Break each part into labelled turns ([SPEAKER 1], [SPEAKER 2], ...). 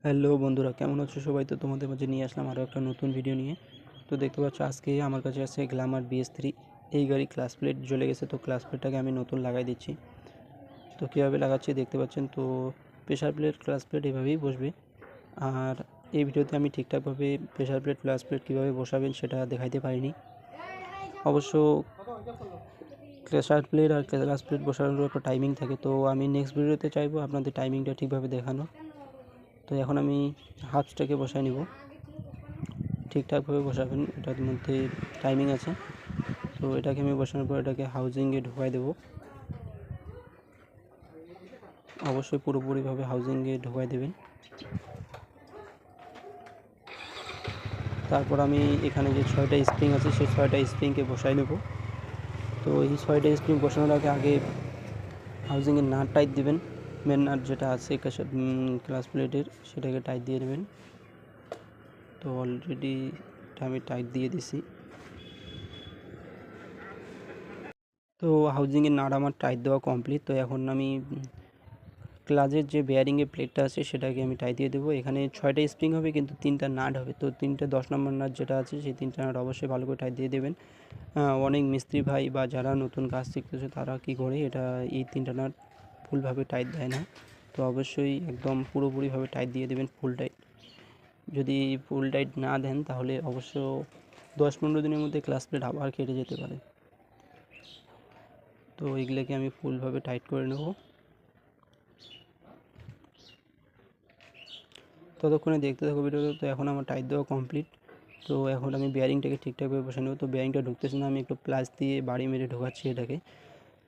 [SPEAKER 1] Hello বন্ধুরা, কেমন আছো সবাই? তো তোমাদের মাঝে নিয়ে আসলাম আরও একটা নতুন ভিডিও নিয়ে। তো দেখতে পাচ্ছ আজকে আমার কাছে আছে গ্ল্যামার BS3। এই গাড়ি ক্লাস প্লেট জ্বলে গেছে, তো ক্লাস প্লেটটাকে আমি নতুন লাগাই দিচ্ছি। তো কীভাবে লাগাচ্ছি দেখতে পাচ্ছেন। তো প্রেশার প্লেট ক্লাস প্লেট এভাবেই বসবে। আর এই ভিডিওতে আমি ঠিকঠাকভাবে প্রেশার প্লেট ক্লাস প্লেট কীভাবে বসাবেন সেটা দেখাইতে পারিনি। অবশ্য প্রেশার প্লেট আর ক্লাস প্লেট বসানোর একটা টাইমিং থাকে, তো আমি নেক্সট ভিডিওতে চাইবো আপনাদের টাইমিংটা ঠিকভাবে দেখানো। তো এখন আমি হাফসটাকে বসাই নিব। ঠিকঠাকভাবে বসাবেন, এটার মধ্যে টাইমিং আছে। তো এটাকে আমি বসানোর পর এটাকে হাউজিংয়ে ঢোকাই দেব। অবশ্যই পুরোপুরিভাবে হাউজিংয়ে ঢোকাই দেবেন। তারপর আমি এখানে যে 6টা স্প্রিং আছে সেই 6টা স্প্রিংকে বসাই নেব। তো এই 6টা স্প্রিং বসানোর আগে হাউজিংয়ের নাট টাইট দিবেন। মেন নাট যেটা আছে ক্লাস প্লেটের সেটাকে টাইট দিয়ে নেবেন। তো অলরেডি এটা আমি টাইট দিয়ে দিছি। তো হাউজিংয়ের নাট আমার টাইট দেওয়া কমপ্লিট। তো এখন আমি ক্লাচের যে বেয়ারিংয়ের প্লেটটা আছে সেটাকে আমি টাইট দিয়ে দেবো। এখানে 6টা স্প্রিং হবে কিন্তু 3টা নাট হবে। তো 3টে 10 নম্বর নাট যেটা আছে সেই 3টা নাট অবশ্যই ভালো করে টাইট দিয়ে দেবেন। অনেক মিস্ত্রি ভাই বা যারা নতুন কাজ শিখতেছে তারা কি করে এই 3টা নাট ফুলভাবে টাইট দেয় না। তো অবশ্যই একদম পুরোপুরিভাবে টাইট দিয়ে দেবেন, ফুল টাইট। যদি ফুল টাইট না দেন তাহলে অবশ্য 10-15 দিনের মধ্যে ক্লাস প্লেট আবার কেটে যেতে পারে। তো এগুলোকে আমি ফুলভাবে টাইট করে নেব। ততক্ষণে দেখতে থাকো ভিডিওটা। তো এখন আমার টাইট দেওয়া কমপ্লিট। তো এখন আমি বেয়ারিংটাকে ঠিকঠাকভাবে বসে নেব। তো বেয়ারিংটা ঢুকতেছে না, আমি একটু প্লাস দিয়ে বাড়ি মেরে ঢোকাচ্ছি এটাকে।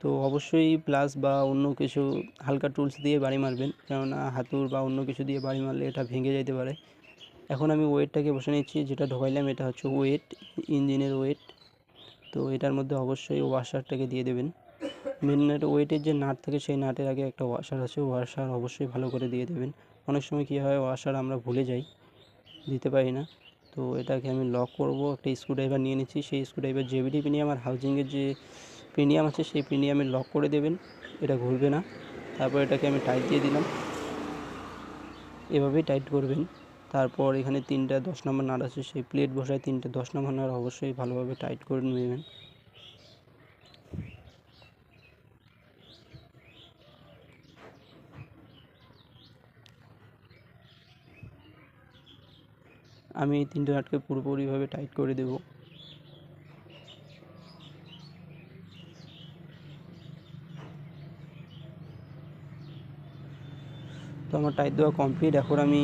[SPEAKER 1] তো অবশ্যই প্লাস বা অন্য কিছু হালকা টুলস দিয়ে বাড়ি মারবেন, কেননা হাতুড় বা অন্য কিছু দিয়ে বাড়ি মারলে এটা ভেঙে যেতে পারে। এখন আমি ওয়েটটাকে বসে নিচ্ছি। যেটা ঢোকাইলাম এটা হচ্ছে ওয়েট, ইঞ্জিনের ওয়েট। তো এটার মধ্যে অবশ্যই ওয়াশারটাকে দিয়ে দেবেন। মেন ওয়েটের যে নাট থাকে সেই নাটের আগে একটা ওয়াশার আছে, ওয়াশার অবশ্যই ভালো করে দিয়ে দেবেন। অনেক সময় কী হয়, ওয়াশার আমরা ভুলে যাই, দিতে পারি না। তো এটাকে আমি লক করব। একটা স্ক্রুড্রাইভার নিয়ে নিচ্ছি। সেই স্ক্রুড্রাইভার JBD প্রিমিয়াম আর হাউজিংয়ের যে প্রিমিয়াম আছে সেই প্রিমিয়ামে লক করে দেবেন, এটা ঘুরবে না। তারপর এটাকে আমি টাইট দিয়ে দিলাম। এভাবেই টাইট করবেন। তারপর এখানে 3টা 10 নম্বর নাট আছে, সেই প্লেট বসায় 3টে 10 নম্বর নাট অবশ্যই ভালোভাবে টাইট করে নেবেন। আমি এই 3টে নাটকে পুরোপুরিভাবে টাইট করে দেব। তো আমার টাইট দেওয়া কমপ্লিট। এখন আমি